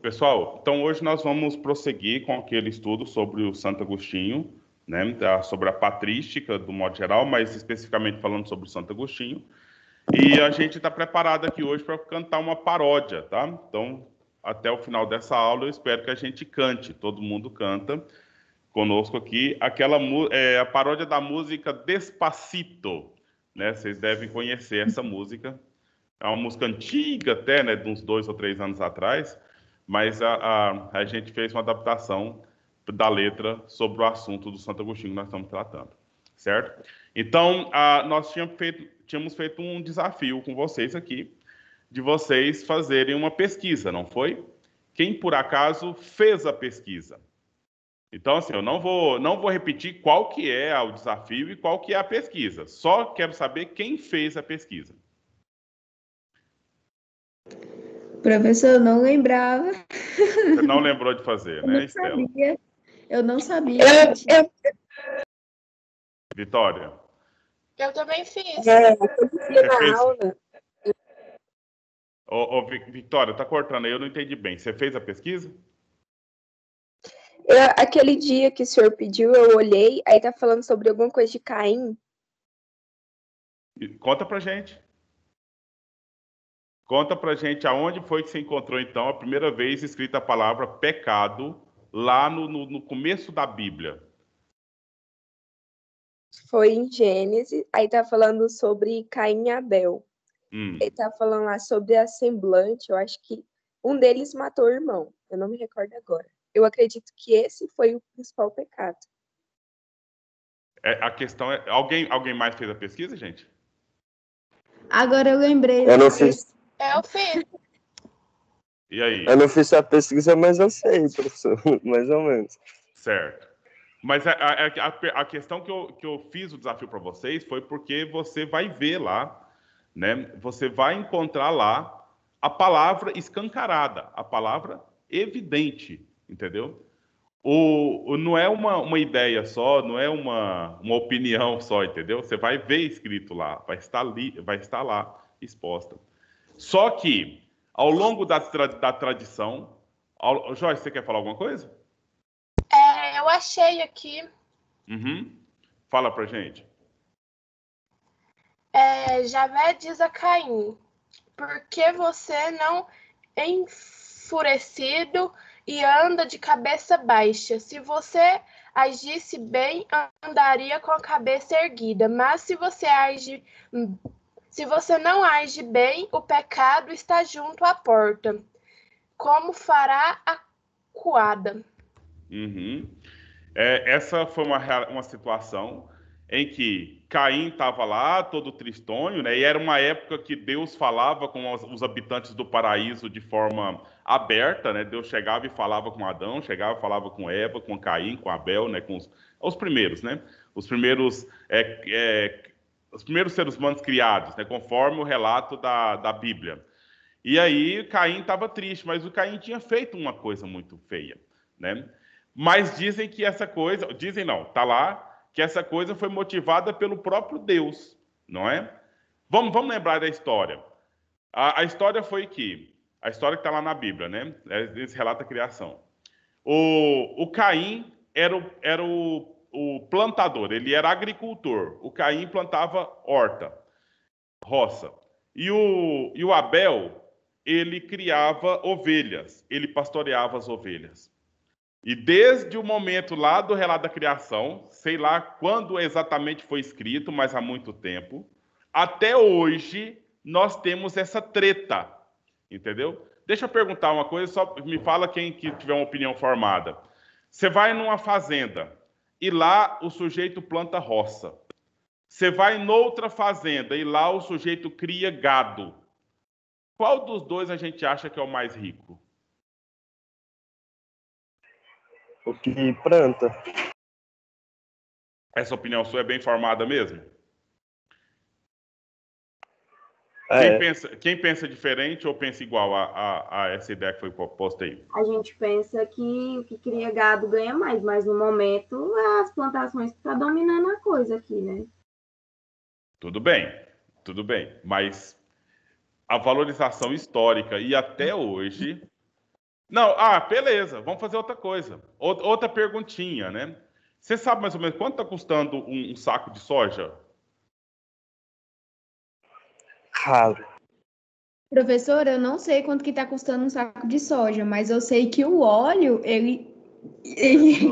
Pessoal, então hoje nós vamos prosseguir com aquele estudo sobre o Santo Agostinho, né? Sobre a patrística, do modo geral, mas especificamente falando sobre o Santo Agostinho. E a gente está preparado aqui hoje para cantar uma paródia, tá? Então, até o final dessa aula, eu espero que a gente cante, todo mundo canta conosco aqui, a paródia da música Despacito, né? Vocês devem conhecer essa música. É uma música antiga até, né? De uns 2 ou 3 anos atrás, mas a gente fez uma adaptação da letra sobre o assunto do Santo Agostinho que nós estamos tratando, certo? Então, nós tínhamos feito um desafio com vocês aqui, de vocês fazerem uma pesquisa, não foi? Quem, por acaso, fez a pesquisa? Então, assim, eu não vou repetir qual que é o desafio e qual que é a pesquisa. Só quero saber quem fez a pesquisa. Professor, eu não lembrava. Você não lembrou de fazer, né, Estela? Eu não sabia. Vitória? Eu também fiz. Você fez? Vitória, tá cortando aí, eu não entendi bem. Você fez a pesquisa? Aquele dia que o senhor pediu, eu olhei, aí tá falando sobre alguma coisa de Caim. Conta pra gente. Conta pra gente aonde foi que você encontrou, então, a primeira vez escrita a palavra pecado, lá no começo da Bíblia. Foi em Gênesis, aí tá falando sobre Caim e Abel. Ele tá falando lá sobre a semblante, eu acho que um deles matou o irmão, eu não me recordo agora. Eu acredito que esse foi o principal pecado. A questão é... Alguém mais fez a pesquisa, gente? Agora eu lembrei. Eu não fiz. Eu fiz. E aí? Eu não fiz a pesquisa, mas eu sei, professor, mais ou menos. Certo. Mas a questão que eu fiz o desafio para vocês foi porque você vai ver lá, né? Você vai encontrar lá a palavra escancarada, a palavra evidente, entendeu? Não é uma ideia só, não é uma opinião só, entendeu? Você vai ver escrito lá, vai estar lá exposta. Só que, ao longo da tradição... Joyce, você quer falar alguma coisa? Eu achei aqui. Fala pra gente. Javé diz a Caim: por que você não enfurecido e anda de cabeça baixa? Se você agisse bem, andaria com a cabeça erguida. Mas se você não age bem, o pecado está junto à porta. Como fará a coada? Essa foi uma situação em que Caim estava lá, todo tristonho, né? E era uma época que Deus falava com os habitantes do paraíso de forma aberta, né? Deus chegava e falava com Adão, chegava e falava com Eva, com Caim, com Abel, né? Com os primeiros, né? Os primeiros seres humanos criados, né? Conforme o relato da Bíblia. E aí Caim estava triste, mas o Caim tinha feito uma coisa muito feia, né? Mas dizem que essa coisa... Dizem não, está lá, que essa coisa foi motivada pelo próprio Deus, não é? Vamos lembrar da história. A história foi que... A história que está lá na Bíblia, né? Esse relata a criação. O Caim era o plantador, ele era agricultor. O Caim plantava roça. E o Abel, ele criava ovelhas, ele pastoreava as ovelhas. E desde o momento lá do relato da criação, sei lá quando exatamente foi escrito, mas há muito tempo, até hoje nós temos essa treta, entendeu? Deixa eu perguntar uma coisa, só me fala quem que tiver uma opinião formada. Você vai numa fazenda e lá o sujeito planta roça. Você vai noutra fazenda e lá o sujeito cria gado. Qual dos dois a gente acha que é o mais rico? O que planta. Essa opinião sua é bem formada mesmo? Quem pensa diferente ou pensa igual a essa ideia que foi posta aí? A gente pensa que o que cria gado ganha mais, mas no momento as plantações estão dominando a coisa aqui, né? Tudo bem. Mas a valorização histórica e até hoje Não, beleza, vamos fazer outra coisa. Outra perguntinha, né? Você sabe mais ou menos quanto está custando um saco de soja? Cara, Professor, eu não sei quanto que tá custando um saco de soja, mas eu sei que o óleo, ele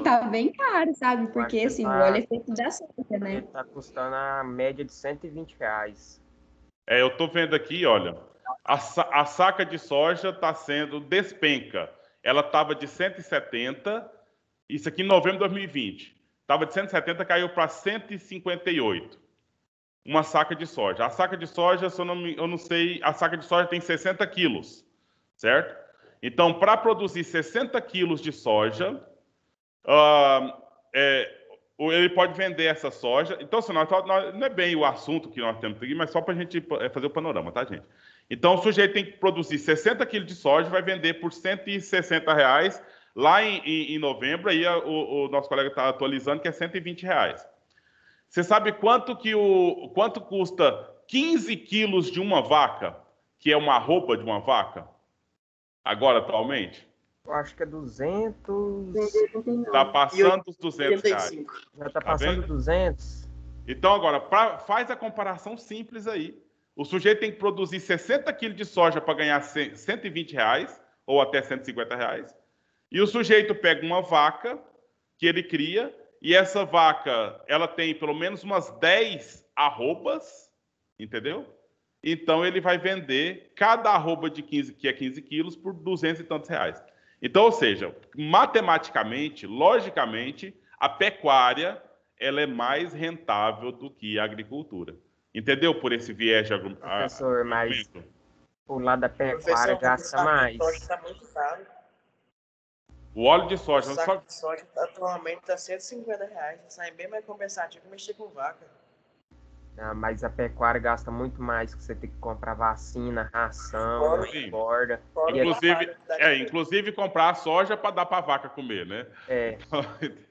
tá bem caro, sabe? Eu acho Porque, que assim, o óleo é feito da soja, né? ele tá custando a média de R$ 120. Eu tô vendo aqui, olha, a saca de soja está sendo despenca. Ela estava de 170, isso aqui em novembro de 2020. Estava de 170, caiu para 158. Uma saca de soja. A saca de soja, se eu não sei, a saca de soja tem 60 quilos, certo? Então, para produzir 60 quilos de soja, ele pode vender essa soja. Então, assim, não é bem o assunto que nós temos aqui, mas só para a gente fazer o panorama, tá, gente? Então, o sujeito tem que produzir 60 quilos de soja e vai vender por R$160 lá em novembro. Aí o nosso colega está atualizando que é R$120. Você sabe quanto custa 15 quilos de uma vaca, que é uma arroba de uma vaca, agora, atualmente? Eu acho que é 200. Está passando os R$200. Já está passando 200. Então, agora, faz a comparação simples aí. O sujeito tem que produzir 60 quilos de soja para ganhar R$120 ou até R$150. E o sujeito pega uma vaca que ele cria, e essa vaca, ela tem pelo menos umas 10 arrobas, entendeu? Então, ele vai vender cada arroba que é 15 quilos por 200 e tantos reais. Então, ou seja, matematicamente, logicamente, a pecuária ela é mais rentável do que a agricultura. Entendeu? Por esse viés de Professor, mas o lado da pecuária gasta mais. O soja está muito caro. O óleo de soja... O saco de soja atualmente está R$150. Sai bem mais compensativo que mexer com vaca. Mas a pecuária gasta muito mais, que você tem que comprar vacina, ração, corda. Inclusive comprar a soja para dar para a vaca comer, né?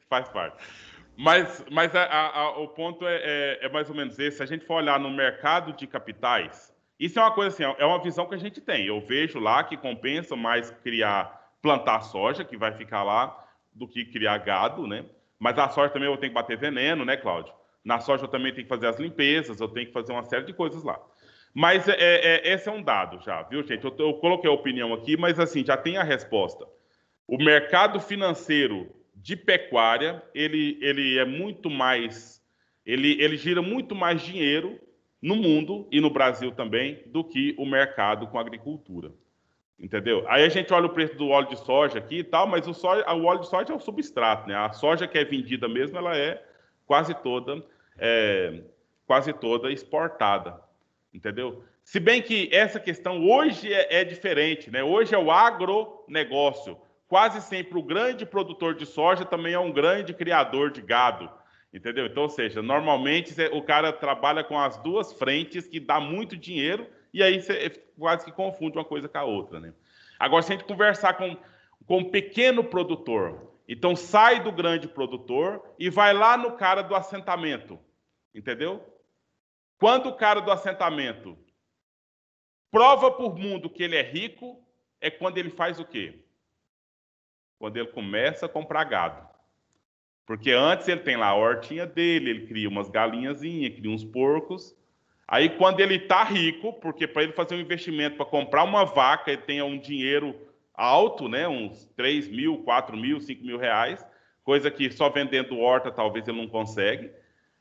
Faz parte. Mas o ponto é mais ou menos esse. Se a gente for olhar no mercado de capitais, isso é uma coisa assim, é uma visão que a gente tem. Eu vejo lá que compensa mais plantar soja, que vai ficar lá, do que criar gado, né? Mas a soja também eu tenho que bater veneno, né, Cláudio? Na soja eu também tenho que fazer as limpezas, eu tenho que fazer uma série de coisas lá. Mas esse é um dado já, viu, gente? Eu coloquei a opinião aqui, mas assim, já tem a resposta. O mercado financeiro de pecuária, ele é muito mais... Ele gira muito mais dinheiro no mundo e no Brasil também do que o mercado com agricultura. Entendeu? Aí a gente olha o preço do óleo de soja aqui e tal, mas o óleo de soja é o substrato, né? A soja que é vendida mesmo, ela é quase toda exportada, entendeu? Se bem que essa questão hoje é diferente, né? Hoje é o agronegócio. Quase sempre o grande produtor de soja também é um grande criador de gado, entendeu? Então, ou seja, normalmente o cara trabalha com as duas frentes que dá muito dinheiro e aí você quase que confunde uma coisa com a outra, né? Agora, se a gente conversar com um pequeno produtor, então sai do grande produtor e vai lá no cara do assentamento, entendeu? Quando o cara do assentamento prova por mundo que ele é rico, é quando ele faz o quê? Quando ele começa a comprar gado. Porque antes ele tem lá a hortinha dele, ele cria umas galinhazinhas, cria uns porcos. Aí quando ele está rico, porque para ele fazer um investimento para comprar uma vaca, ele tenha um dinheiro alto, né, uns 3 mil, 4 mil, 5 mil reais, coisa que só vendendo horta talvez ele não consegue.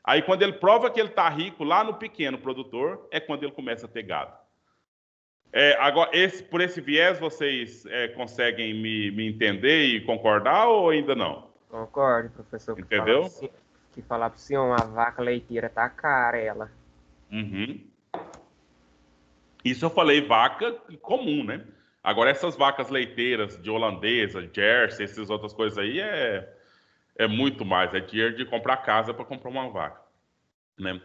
Aí quando ele prova que ele está rico lá no pequeno produtor, é quando ele começa a ter gado. Agora, por esse viés, vocês conseguem me entender e concordar ou ainda não? Concordo, professor. Entendeu? Que falar para o senhor, uma vaca leiteira tá cara, ela. Uhum. Isso eu falei vaca comum, né? Agora, essas vacas leiteiras de holandesa, Jersey, essas outras coisas aí é muito mais. É dinheiro de comprar casa para comprar uma vaca, né?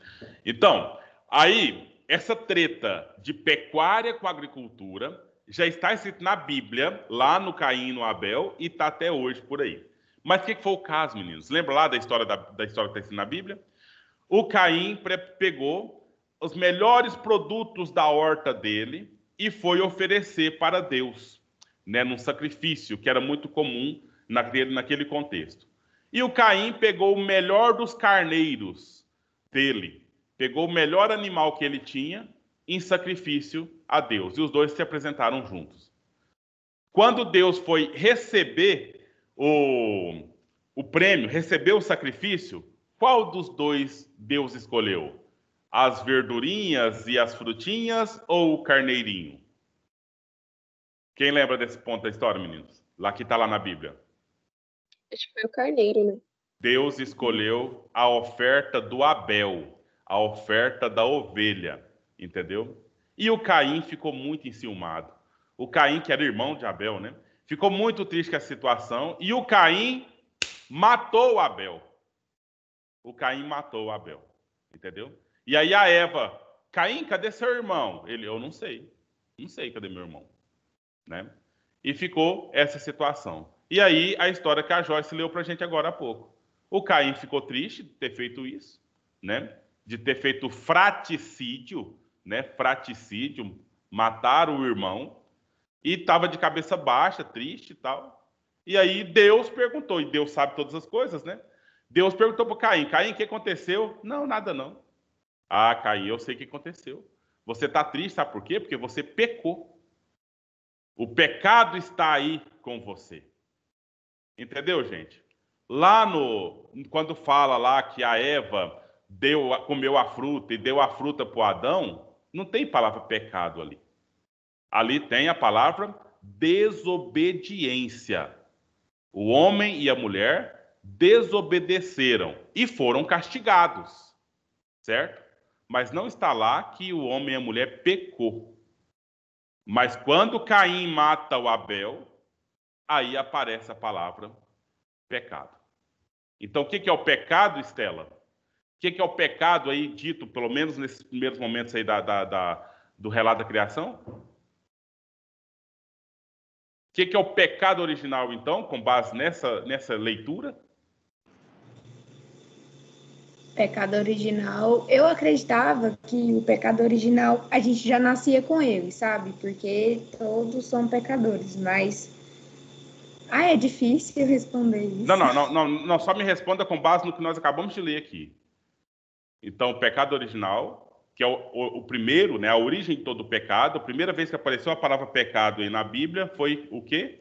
Então, aí, essa treta de pecuária com agricultura já está escrito na Bíblia, lá no Caim e no Abel, e está até hoje por aí. Mas o que foi o caso, meninos? Lembra lá da história que está escrita na Bíblia? O Caim pegou os melhores produtos da horta dele e foi oferecer para Deus. né, num sacrifício que era muito comum naquele contexto. E o Caim pegou o melhor dos carneiros dele, pegou o melhor animal que ele tinha em sacrifício a Deus. E os dois se apresentaram juntos. Quando Deus foi receber o prêmio, receber o sacrifício, qual dos dois Deus escolheu? As verdurinhas e as frutinhas ou o carneirinho? Quem lembra desse ponto da história, meninos? Lá que está lá na Bíblia. Acho que foi o carneiro, né? Deus escolheu a oferta do Abel, a oferta da ovelha, entendeu? E o Caim ficou muito enciumado. O Caim, que era irmão de Abel, né? Ficou muito triste com a situação e o Caim matou o Abel. O Caim matou o Abel, entendeu? E aí a Eva, Caim, cadê seu irmão? Ele, eu não sei cadê meu irmão, né? E ficou essa situação. E aí a história que a Joyce leu pra gente agora há pouco. O Caim ficou triste de ter feito isso, né? De ter feito fraticídio, né? Fraticídio, matar o irmão, e estava de cabeça baixa, triste e tal. E aí Deus perguntou, e Deus sabe todas as coisas, né? Deus perguntou para Caim, Caim, o que aconteceu? Não, nada não. Ah, Caim, eu sei o que aconteceu. Você está triste, sabe por quê? Porque você pecou. O pecado está aí com você. Entendeu, gente? Lá quando fala lá que a Eva comeu a fruta e deu a fruta para o Adão, não tem palavra pecado ali. Ali tem a palavra desobediência. O homem e a mulher desobedeceram e foram castigados, certo? Mas não está lá que o homem e a mulher pecou. Mas quando Caim mata o Abel, aí aparece a palavra pecado. Então, o que é o pecado, Estela? O que é o pecado aí dito, pelo menos nesses primeiros momentos aí do relato da criação? O que é o pecado original, então, com base nessa leitura? Pecado original, eu acreditava que o pecado original a gente já nascia com ele, sabe? Porque todos são pecadores, mas é difícil responder isso. Não, só me responda com base no que nós acabamos de ler aqui. Então, o pecado original, que é o primeiro, né, a origem de todo o pecado, a primeira vez que apareceu a palavra pecado aí na Bíblia foi o quê?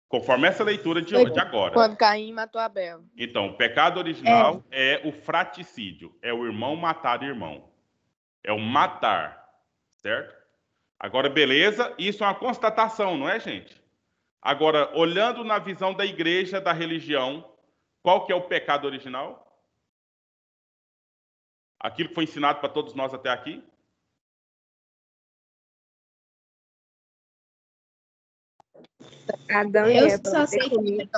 Conforme essa leitura de agora. Quando Caim matou Abel. Então, o pecado original é o fraticídio, é o irmão matar irmão. É o matar, certo? Agora, beleza, isso é uma constatação, não é, gente? Agora, olhando na visão da igreja, da religião, qual que é o pecado original? Aquilo que foi ensinado para todos nós até aqui? Adão e Eva. Só sei que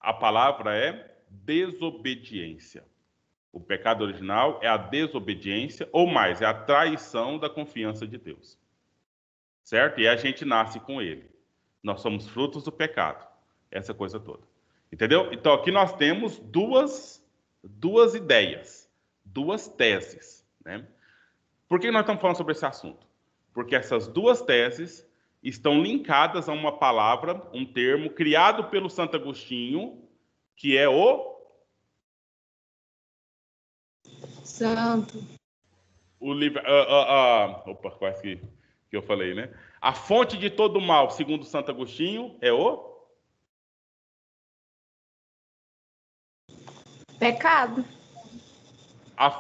a palavra é desobediência. O pecado original é a desobediência, ou mais, é a traição da confiança de Deus. Certo? E a gente nasce com ele. Nós somos frutos do pecado. Essa coisa toda. Entendeu? Então, aqui nós temos duas ideias, duas teses, né? Por que nós estamos falando sobre esse assunto? Porque essas duas teses estão linkadas a uma palavra, um termo criado pelo Santo Agostinho, que é o santo. O livro, opa, quase que eu falei, né? A fonte de todo mal, segundo Santo Agostinho, é o pecado.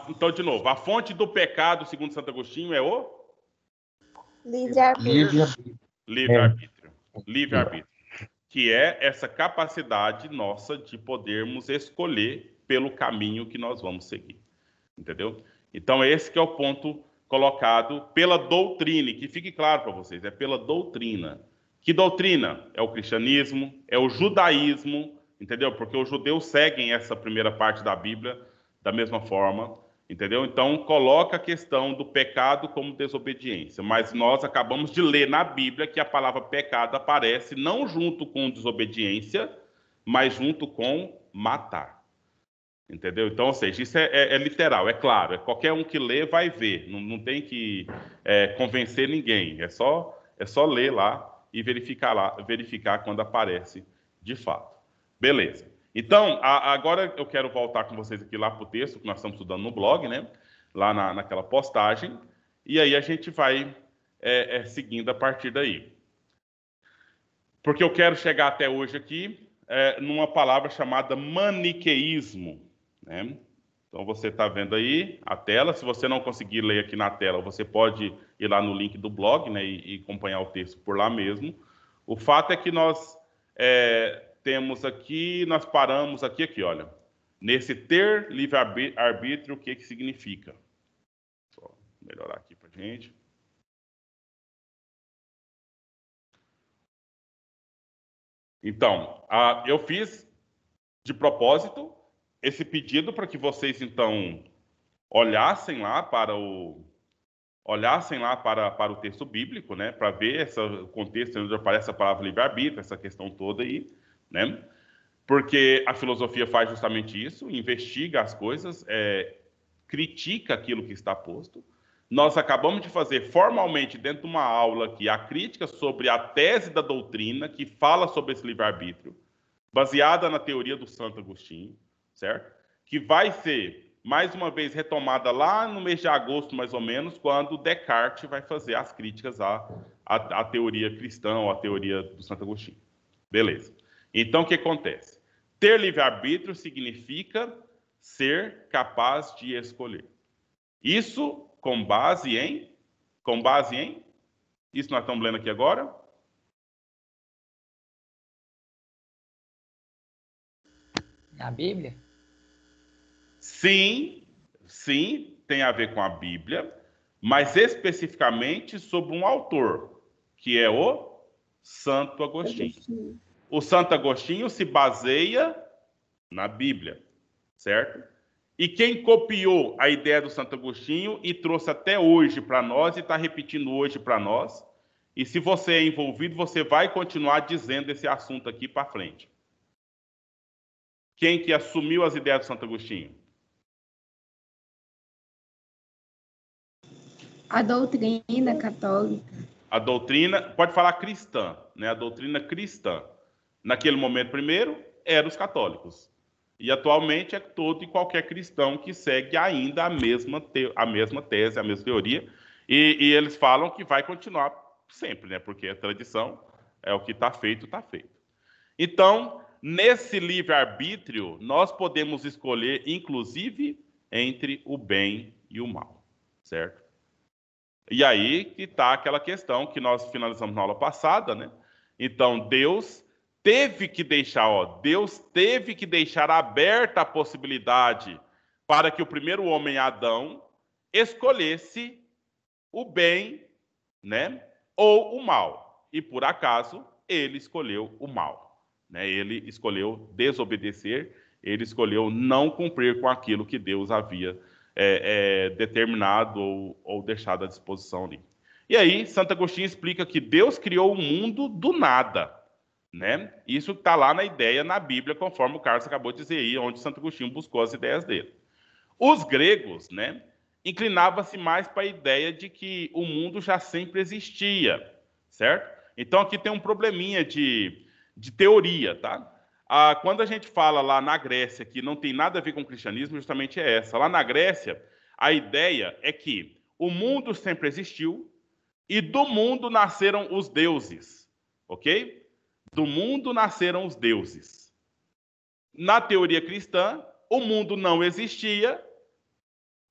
Então, de novo, a fonte do pecado, segundo Santo Agostinho, é o livre-arbítrio. Livre-arbítrio. Que é essa capacidade nossa de podermos escolher pelo caminho que nós vamos seguir. Entendeu? Então, esse que é o ponto colocado pela doutrina, e que fique claro para vocês, é pela doutrina. Que doutrina? É o cristianismo, é o judaísmo, entendeu? Porque os judeus seguem essa primeira parte da Bíblia da mesma forma, entendeu? Então, coloca a questão do pecado como desobediência, mas nós acabamos de ler na Bíblia que a palavra pecado aparece não junto com desobediência, mas junto com matar. Entendeu? Então, ou seja, isso é literal, é claro. Qualquer um que lê vai ver. Não tem que convencer ninguém. É só É só ler lá e verificar quando aparece de fato. Beleza. Então, agora eu quero voltar com vocês aqui lá para o texto que nós estamos estudando no blog, né? Lá naquela postagem. E aí a gente vai seguindo a partir daí. Porque eu quero chegar até hoje aqui numa palavra chamada maniqueísmo, né? Então, você está vendo aí a tela. Se você não conseguir ler aqui na tela, você pode ir lá no link do blog, né, e acompanhar o texto por lá mesmo. O fato é que nós temos aqui, nós paramos aqui, olha. Nesse ter livre-arbítrio, o que significa? Só melhorar aqui para a gente. Então, eu fiz de propósito esse pedido para que vocês, então, olhassem lá para o texto bíblico, né, para ver o contexto onde aparece a palavra livre-arbítrio, essa questão toda aí, né, porque a filosofia faz justamente isso, investiga as coisas, critica aquilo que está posto. Nós acabamos de fazer formalmente, dentro de uma aula aqui, a crítica sobre a tese da doutrina que fala sobre esse livre-arbítrio, baseada na teoria do Santo Agostinho, certo? Que vai ser, mais uma vez, retomada lá no mês de agosto, mais ou menos, quando Descartes vai fazer as críticas à teoria cristã, ou à teoria do Santo Agostinho. Beleza. Então, o que acontece? Ter livre-arbítrio significa ser capaz de escolher. Isso com base em? Isso nós estamos lendo aqui agora? A Bíblia? Sim, tem a ver com a Bíblia, mas especificamente sobre um autor, que é o Santo Agostinho. O Santo Agostinho se baseia na Bíblia, certo? E quem copiou a ideia do Santo Agostinho e trouxe até hoje para nós e está repetindo hoje para nós, e se você é envolvido, você vai continuar dizendo esse assunto aqui para frente. Quem que assumiu as ideias do Santo Agostinho? A doutrina católica. A doutrina, pode falar cristã, né? A doutrina cristã. Naquele momento, primeiro, eram os católicos. E atualmente é todo e qualquer cristão que segue ainda a mesma tese, a mesma teoria. E eles falam que vai continuar sempre, né? Porque a tradição é o que está feito, está feito. Então, nesse livre-arbítrio, nós podemos escolher, inclusive, entre o bem e o mal, certo? E aí que está aquela questão que nós finalizamos na aula passada, né? Então, Deus teve que deixar aberta a possibilidade para que o primeiro homem, Adão, escolhesse o bem, né? Ou o mal. E, por acaso, ele escolheu o mal, né? Ele escolheu desobedecer, ele escolheu não cumprir com aquilo que Deus havia determinado ou deixado à disposição ali. E aí, Santo Agostinho explica que Deus criou o mundo do nada, né? Isso está lá na ideia, na Bíblia, conforme o Carlos acabou de dizer aí, onde Santo Agostinho buscou as ideias dele. Os gregos, né, inclinavam-se mais para a ideia de que o mundo já sempre existia, certo? Então, aqui tem um probleminha de teoria, tá? Quando a gente fala lá na Grécia que não tem nada a ver com o cristianismo, justamente é essa. Lá na Grécia, a ideia é que o mundo sempre existiu e do mundo nasceram os deuses, ok? Do mundo nasceram os deuses. Na teoria cristã, o mundo não existia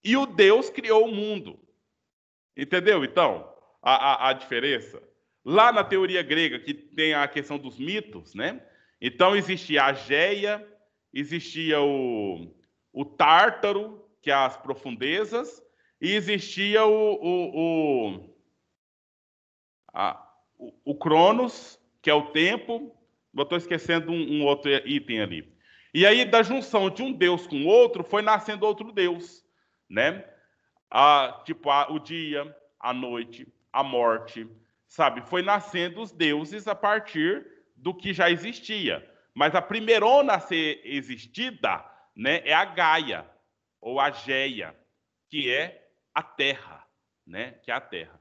e o Deus criou o mundo. Entendeu, então, a diferença? Lá na teoria grega, que tem a questão dos mitos, né? Então, existia a Géia, existia o Tártaro, que é as profundezas, e existia o Cronos, que é o tempo. Eu estou esquecendo um outro item ali. E aí, da junção de um deus com outro, foi nascendo outro deus, né? O dia, a noite, a morte, sabe? Foi nascendo os deuses a partir do que já existia. Mas a primeirona a ser existida, né, é a Gaia, ou a Géia, que é a Terra, né? Que é a Terra.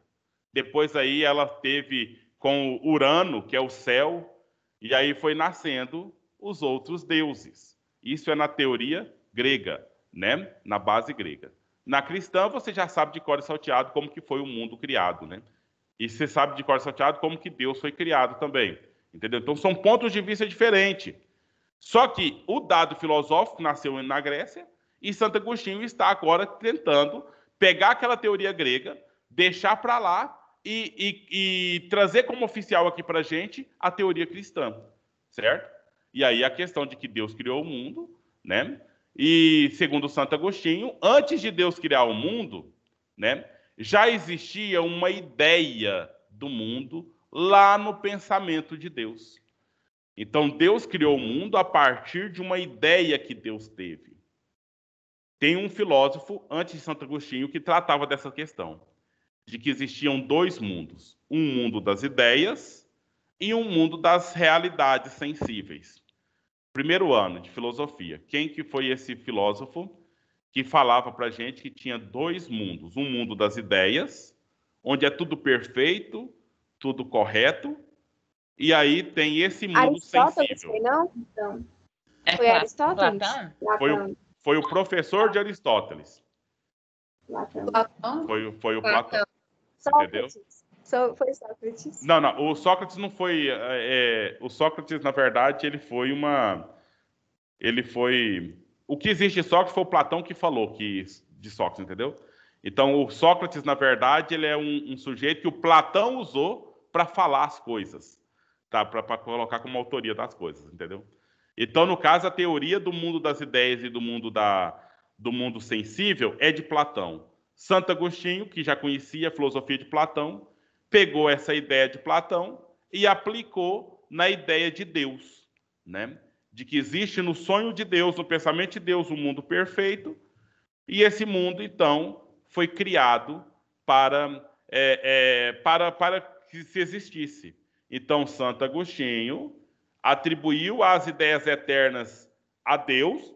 Depois aí ela teve com Urano, que é o céu, e aí foi nascendo os outros deuses. Isso é na teoria grega, né? Na base grega. Na cristã, você já sabe de cor e salteado como que foi o mundo criado, né? E você sabe de cor e salteado como que Deus foi criado também, entendeu? Então, são pontos de vista diferentes. Só que o dado filosófico nasceu na Grécia e Santo Agostinho está agora tentando pegar aquela teoria grega, deixar para lá e trazer como oficial aqui para a gente a teoria cristã, certo? E aí a questão de que Deus criou o mundo, né? E segundo Santo Agostinho, antes de Deus criar o mundo, né, já existia uma ideia do mundo lá no pensamento de Deus. Então Deus criou o mundo a partir de uma ideia que Deus teve. Tem um filósofo antes de Santo Agostinho que tratava dessa questão, de que existiam dois mundos, um mundo das ideias e um mundo das realidades sensíveis. Primeiro ano de filosofia. Quem que foi esse filósofo que falava para a gente que tinha dois mundos? Um mundo das ideias, onde é tudo perfeito, tudo correto, e aí tem esse mundo Aristóteles, sensível. foi não? Então, Foi Aristóteles? Platão? Foi o professor de Aristóteles. Platão? Foi o Platão. Entendeu? Foi Sócrates. Não, o Sócrates não foi. O Sócrates, na verdade, ele foi uma. Ele foi. O que existe de Sócrates foi o Platão que falou de Sócrates, entendeu? Então, o Sócrates, na verdade, ele é um sujeito que o Platão usou para falar as coisas, tá? Para colocar como autoria das coisas, entendeu? Então, no caso, a teoria do mundo das ideias e do mundo sensível é de Platão. Santo Agostinho, que já conhecia a filosofia de Platão, pegou essa ideia de Platão e aplicou na ideia de Deus, né? De que existe no sonho de Deus, no pensamento de Deus, um mundo perfeito, e esse mundo, então, foi criado para que se existisse. Então, Santo Agostinho atribuiu as ideias eternas a Deus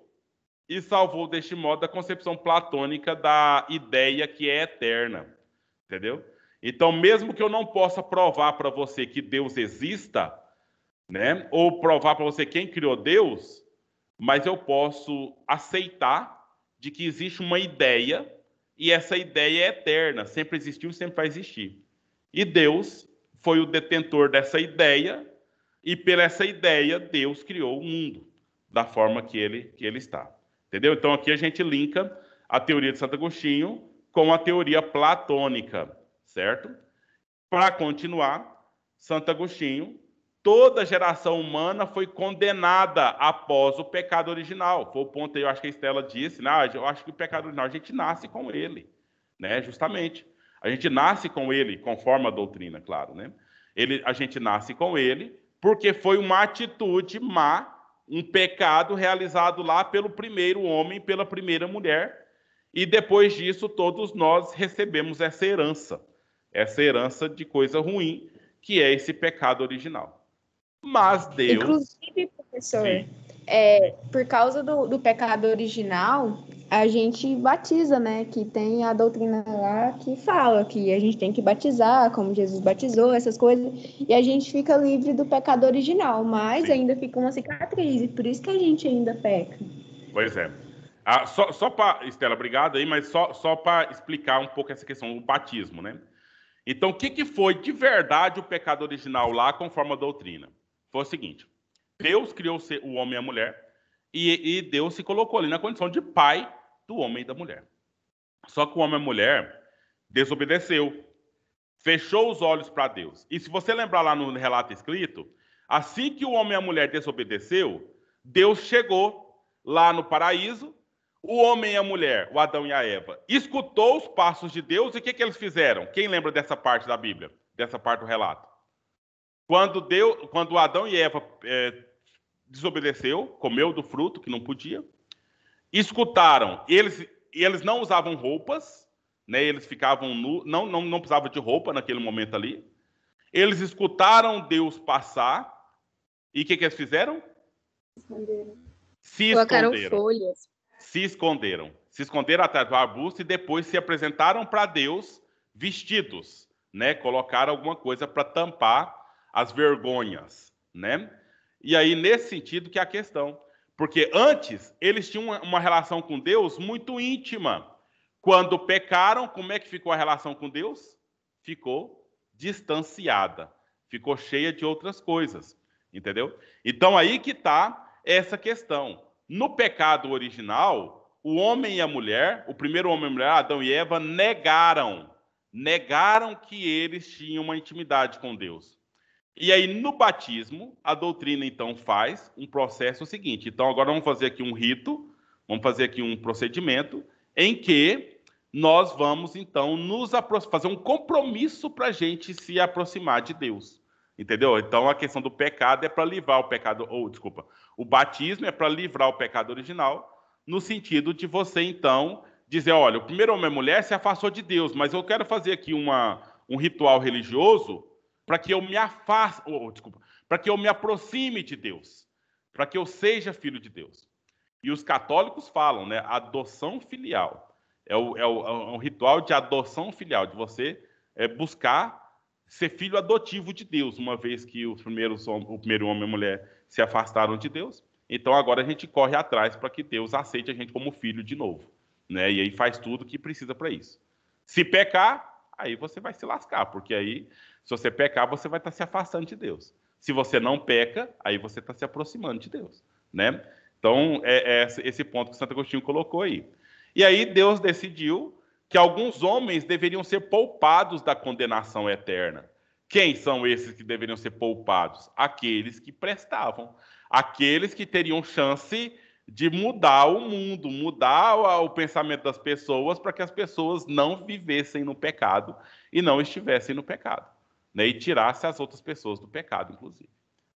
e salvou, deste modo, a concepção platônica da ideia que é eterna. Entendeu? Então, mesmo que eu não possa provar para você que Deus exista, né, ou provar para você quem criou Deus, mas eu posso aceitar de que existe uma ideia e essa ideia é eterna, sempre existiu e sempre vai existir. E Deus foi o detentor dessa ideia e, pela essa ideia, Deus criou o mundo da forma que ele está. Entendeu? Então, aqui a gente linka a teoria de Santo Agostinho com a teoria platônica, certo? Para continuar, Santo Agostinho, toda geração humana foi condenada após o pecado original. Foi o ponto aí, eu acho que a Estela disse, né? Eu acho que o pecado original, a gente nasce com ele, né? Justamente. A gente nasce com ele, conforme a doutrina, claro, né? A gente nasce com ele porque foi uma atitude má, um pecado realizado lá pelo primeiro homem, pela primeira mulher, e depois disso todos nós recebemos essa herança de coisa ruim, que é esse pecado original. Mas Deus... Inclusive, professor, por causa do pecado original, a gente batiza, né? Que tem a doutrina lá que fala que a gente tem que batizar, como Jesus batizou, essas coisas, e a gente fica livre do pecado original, mas ainda fica uma cicatriz, e por isso que a gente ainda peca. Pois é. Só para, Estela, obrigado aí, mas só para explicar um pouco essa questão do batismo, né? Então, o que foi de verdade o pecado original lá, conforme a doutrina? Foi o seguinte: Deus criou o homem e a mulher, e Deus se colocou ali na condição de pai do homem e da mulher. Só que o homem e a mulher desobedeceu, fechou os olhos para Deus. E se você lembrar lá no relato escrito, assim que o homem e a mulher desobedeceu, Deus chegou lá no paraíso, o homem e a mulher, o Adão e a Eva, escutou os passos de Deus, e o que eles fizeram? Quem lembra dessa parte da Bíblia, dessa parte do relato? Quando Adão e Eva desobedeceu, comeu do fruto que não podia, escutaram, eles não usavam roupas, né? Eles ficavam nus, não precisavam de roupa naquele momento ali. Eles escutaram Deus passar, e o que eles fizeram? Se Colocaram esconderam. folhas. Se esconderam atrás do arbusto e depois se apresentaram para Deus vestidos, né? Colocaram alguma coisa para tampar as vergonhas, né? E aí, nesse sentido que é a questão. Porque antes, eles tinham uma relação com Deus muito íntima. Quando pecaram, como é que ficou a relação com Deus? Ficou distanciada. Ficou cheia de outras coisas. Entendeu? Então, aí que está essa questão. No pecado original, o homem e a mulher, o primeiro homem e a mulher, Adão e Eva, negaram que eles tinham uma intimidade com Deus. E aí, no batismo, a doutrina, então, faz um processo seguinte. Então, agora vamos fazer aqui um rito, vamos fazer aqui um procedimento, em que nós vamos, então, fazer um compromisso para a gente se aproximar de Deus. Entendeu? Então, a questão do pecado é para livrar o pecado, o batismo é para livrar o pecado original, no sentido de você, então, dizer, olha, o primeiro homem e a mulher se afastou de Deus, mas eu quero fazer aqui um ritual religioso para que eu me afaste, para que eu me aproxime de Deus, para que eu seja filho de Deus. E os católicos falam, né, adoção filial. É um ritual de adoção filial, de você buscar ser filho adotivo de Deus, uma vez que o primeiro homem e a mulher se afastaram de Deus. Então agora a gente corre atrás para que Deus aceite a gente como filho de novo, né? E aí faz tudo o que precisa para isso. Se pecar, aí você vai se lascar, porque aí, se você pecar, você vai estar se afastando de Deus. Se você não peca, aí você está se aproximando de Deus, né? Então, é esse ponto que Santo Agostinho colocou aí. E aí Deus decidiu que alguns homens deveriam ser poupados da condenação eterna. Quem são esses que deveriam ser poupados? Aqueles que prestavam. Aqueles que teriam chance de mudar o mundo, mudar o pensamento das pessoas para que as pessoas não vivessem no pecado e não estivessem no pecado, né? E tirasse as outras pessoas do pecado, inclusive,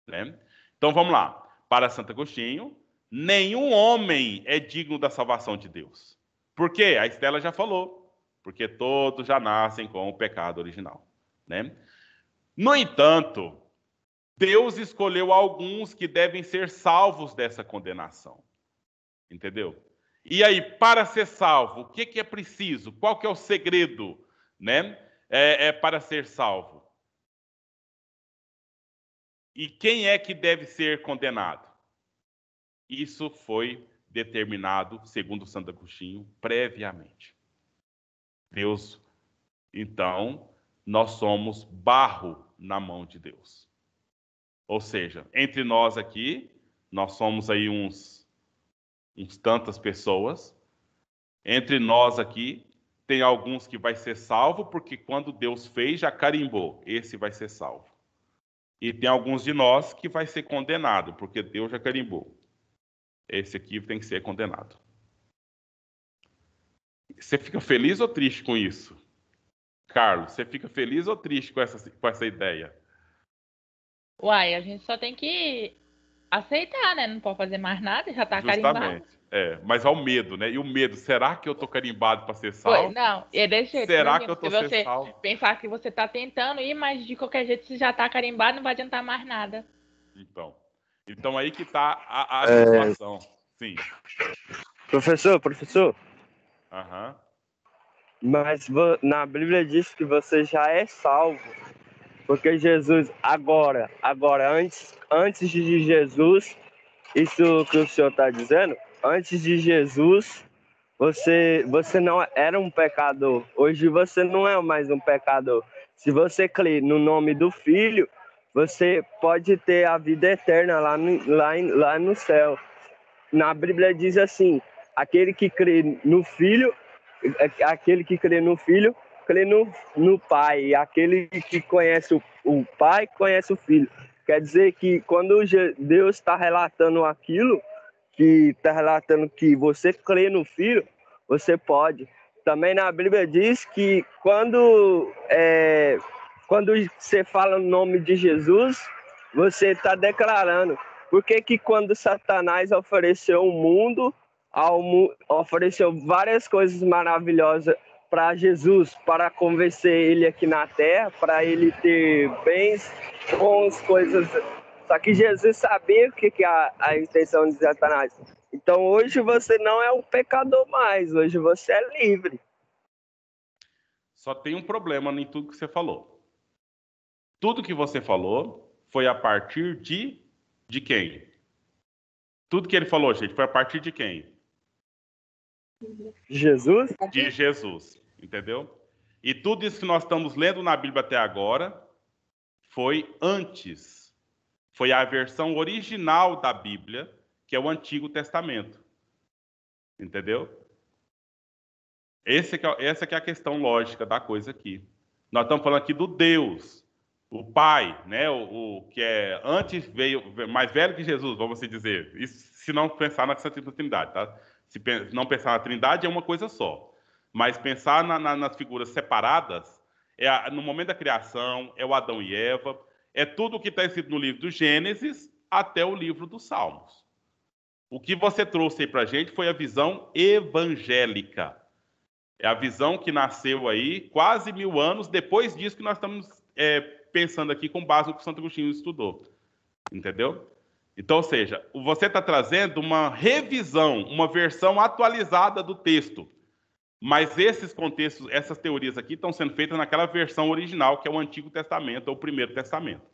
né? Então, vamos lá. Para Santo Agostinho, nenhum homem é digno da salvação de Deus. Por quê? A Estela já falou. Porque todos já nascem com o pecado original, né? No entanto, Deus escolheu alguns que devem ser salvos dessa condenação. Entendeu? E aí, para ser salvo, o que é preciso? Qual que é o segredo, né? Para ser salvo? E quem é que deve ser condenado? Isso foi determinado, segundo Santo Agostinho, previamente. Deus, então, nós somos barro na mão de Deus. Ou seja, entre nós aqui, nós somos aí uns tantas pessoas. Entre nós aqui, tem alguns que vai ser salvo, porque quando Deus fez, já carimbou. Esse vai ser salvo. E tem alguns de nós que vai ser condenado, porque Deus já carimbou. Esse aqui tem que ser condenado. Você fica feliz ou triste com isso? Carlos, você fica feliz ou triste com essa ideia? Uai, a gente só tem que aceitar, né? Não pode fazer mais nada, já tá carimbado. Justamente. Mas ao medo, né? E o medo, será que eu tô carimbado para ser salvo? Não, é desse jeito. Será que eu tô sendo salvo? Pensar que você tá tentando ir, mas de qualquer jeito você já tá carimbado, não vai adiantar mais nada. Então aí que tá a situação. Sim. Professor. Aham. Mas na Bíblia diz que você já é salvo. Porque Jesus, agora, antes de Jesus, isso que o senhor está dizendo, antes de Jesus, você não era um pecador. Hoje você não é mais um pecador. Se você crê no nome do Filho, você pode ter a vida eterna lá no céu. Na Bíblia diz assim, aquele que crê no Filho, crê no Pai. E aquele que conhece o Pai, conhece o Filho. Quer dizer que quando Deus está relatando aquilo, que está relatando que você crê no Filho, você pode. Também na Bíblia diz que quando você fala no nome de Jesus, você está declarando. Por que quando Satanás ofereceu o mundo, ofereceu várias coisas maravilhosas para Jesus, para convencer ele aqui na terra, para ele ter bens, bons, coisas. Só que Jesus sabia o que é a intenção de Satanás. Então hoje você não é um pecador mais, hoje você é livre. só tem um problema em tudo que você falou. Tudo que você falou foi a partir de quem? Tudo que ele falou, gente, foi a partir de quem? Jesus? De Jesus, entendeu? E tudo isso que nós estamos lendo na Bíblia até agora foi antes. Foi a versão original da Bíblia, que é o Antigo Testamento. Entendeu? Essa que é a questão lógica da coisa aqui. Nós estamos falando aqui do Deus, o Pai, né? O que é antes veio, mais velho que Jesus, vamos assim dizer. Isso, se não pensar na Santíssima Trindade, tá? Se não pensar na Trindade é uma coisa só. Mas pensar nas figuras separadas, no momento da criação, é o Adão e Eva, é tudo o que está escrito no livro do Gênesis até o livro dos Salmos. O que você trouxe aí para a gente foi a visão evangélica. É a visão que nasceu aí quase 1000 anos depois disso que nós estamos pensando aqui com base no que Santo Agostinho estudou. Entendeu? Então, ou seja, você está trazendo uma revisão, uma versão atualizada do texto. Mas esses contextos, essas teorias aqui estão sendo feitas naquela versão original, que é o Antigo Testamento, ou o Primeiro Testamento.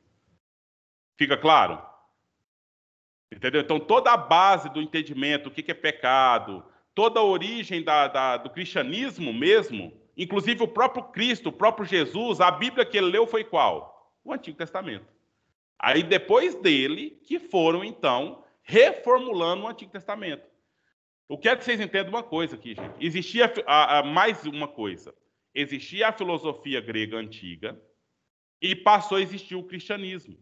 Fica claro? Entendeu? Então, toda a base do entendimento, o que é pecado, toda a origem do cristianismo mesmo, inclusive o próprio Cristo, o próprio Jesus, a Bíblia que ele leu foi qual? O Antigo Testamento. Aí, depois dele, que foram, então, reformulando o Antigo Testamento. Eu quero que vocês entendam uma coisa aqui, gente. Existia mais uma coisa. Existia a filosofia grega antiga e passou a existir o cristianismo.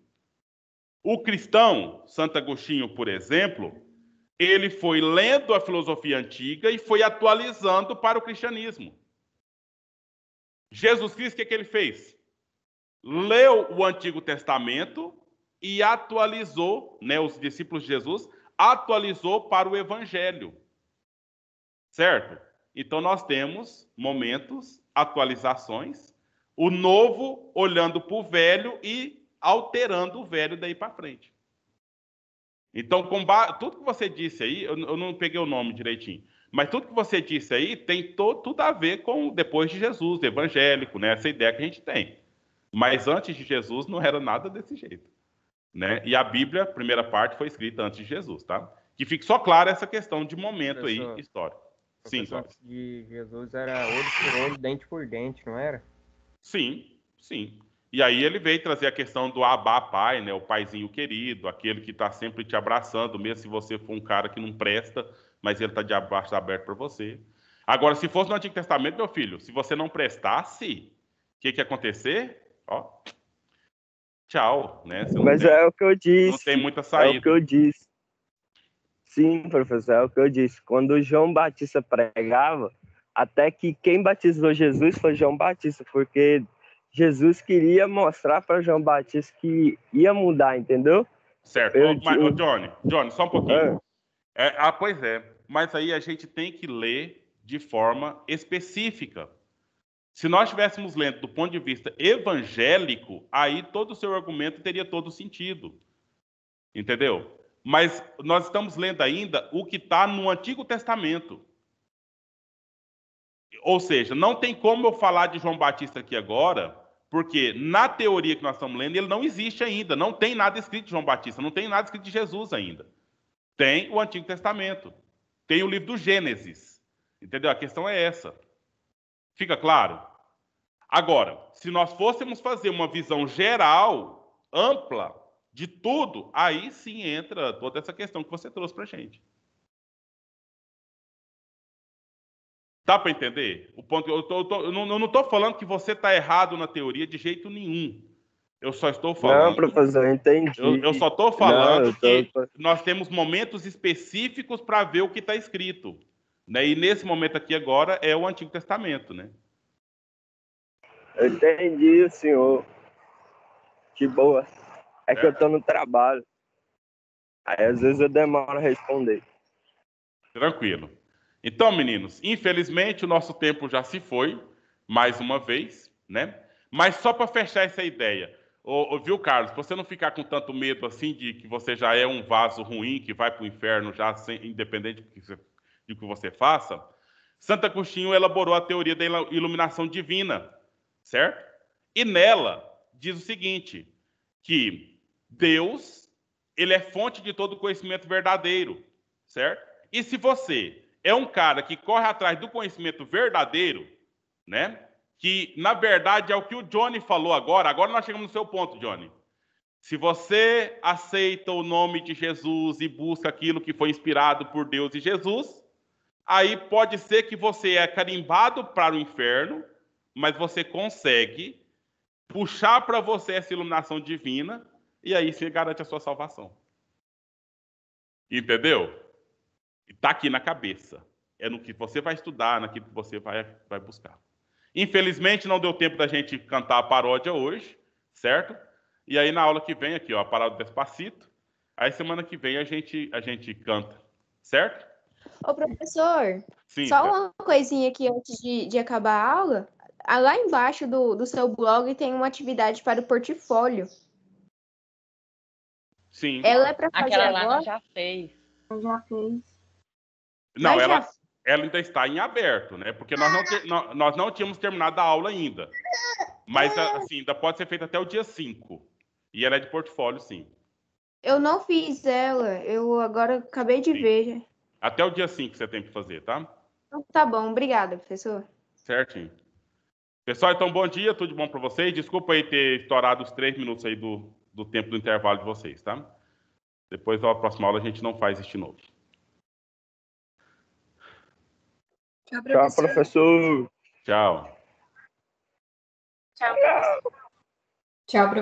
O cristão, Santo Agostinho, por exemplo, ele foi lendo a filosofia antiga e foi atualizando para o cristianismo. Jesus Cristo, o que ele fez? Leu o Antigo Testamento e atualizou, né, os discípulos de Jesus, atualizou para o Evangelho. Certo? Então, nós temos momentos, atualizações, o novo olhando para o velho e alterando o velho daí para frente. Então, tudo que você disse aí, eu não peguei o nome direitinho, mas tudo que você disse aí tem tudo a ver com depois de Jesus, evangélico, né? Essa ideia que a gente tem. Mas antes de Jesus não era nada desse jeito. Né? E a Bíblia, a primeira parte, foi escrita antes de Jesus, tá? Que fique só clara essa questão de momento aí histórico. Sim, claro. De Jesus era olho por olho, dente por dente, não era? Sim, sim. E aí ele veio trazer a questão do Abá Pai, né? O paizinho querido, aquele que está sempre te abraçando, mesmo se você for um cara que não presta, mas ele está de abraço aberto para você. Agora, se fosse no Antigo Testamento, meu filho, se você não prestasse, o que ia acontecer? Ó, tchau, né? Mas é o que eu disse. Não tem muita saída. É o que eu disse. Sim, professor, é o que eu disse. Quando João Batista pregava, até que quem batizou Jesus foi João Batista, porque Jesus queria mostrar para João Batista que ia mudar, entendeu? Certo. Johnny, só um pouquinho. Pois é. Mas aí a gente tem que ler de forma específica. Se nós estivéssemos lendo do ponto de vista evangélico, aí todo o seu argumento teria todo sentido. Entendeu? Mas nós estamos lendo ainda o que está no Antigo Testamento. Ou seja, não tem como eu falar de João Batista aqui agora, porque na teoria que nós estamos lendo, ele não existe ainda. Não tem nada escrito de João Batista, não tem nada escrito de Jesus ainda. Tem o Antigo Testamento. Tem o livro do Gênesis. Entendeu? A questão é essa. Fica claro? Agora, se nós fôssemos fazer uma visão geral, ampla, de tudo, aí sim entra toda essa questão que você trouxe para a gente. Dá para entender? O ponto, eu não estou falando que você está errado na teoria de jeito nenhum. Eu só estou falando... Não, professor, eu entendi. Eu só estou falando que nós temos momentos específicos para ver o que está escrito. Né? E nesse momento aqui agora é o Antigo Testamento, né? Eu entendi, senhor. Que boa. É que eu tô no trabalho. Aí às vezes eu demoro a responder. Tranquilo. Então, meninos, infelizmente o nosso tempo já se foi, mais uma vez, né? Mas só para fechar essa ideia, viu, Carlos, pra você não ficar com tanto medo assim de que você já é um vaso ruim, que vai para o inferno já independente do que você faça, Santo Agostinho elaborou a teoria da iluminação divina, certo? E nela diz o seguinte, que Deus, ele é fonte de todo conhecimento verdadeiro, certo? E se você é um cara que corre atrás do conhecimento verdadeiro, né? Que, na verdade, é o que o Johnny falou agora. Agora nós chegamos no seu ponto, Johnny. Se você aceita o nome de Jesus e busca aquilo que foi inspirado por Deus e Jesus, aí pode ser que você é carimbado para o inferno, mas você consegue puxar para você essa iluminação divina e aí você garante a sua salvação. Entendeu? Está aqui na cabeça. É no que você vai estudar, naquilo que você vai buscar. Infelizmente, não deu tempo da gente cantar a paródia hoje, certo? E aí, na aula que vem, aqui, ó, a paródia do Despacito. Aí, semana que vem, a gente canta, certo? Ô, professor, Sim, só certo. uma coisinha aqui antes de acabar a aula. Lá embaixo do seu blog tem uma atividade para o portfólio. Sim. Ela é para fazer Aquela lá agora? nós já fez. Já fez. Não, Mas ela ainda está em aberto, né? Porque nós não tínhamos terminado a aula ainda. Mas, assim, ainda pode ser feita até o dia 5. E ela é de portfólio, sim. Eu não fiz ela. Eu agora acabei de ver. Até o dia 5 você tem que fazer, tá? Então, tá bom. Obrigada, professor. Certinho. Pessoal, então, bom dia. Tudo de bom para vocês. Desculpa aí ter estourado os 3 minutos aí do tempo do intervalo de vocês, tá? Depois, na próxima aula, a gente não faz isso de novo. Tchau, professor. Tchau. Tchau, professor. Tchau, professor.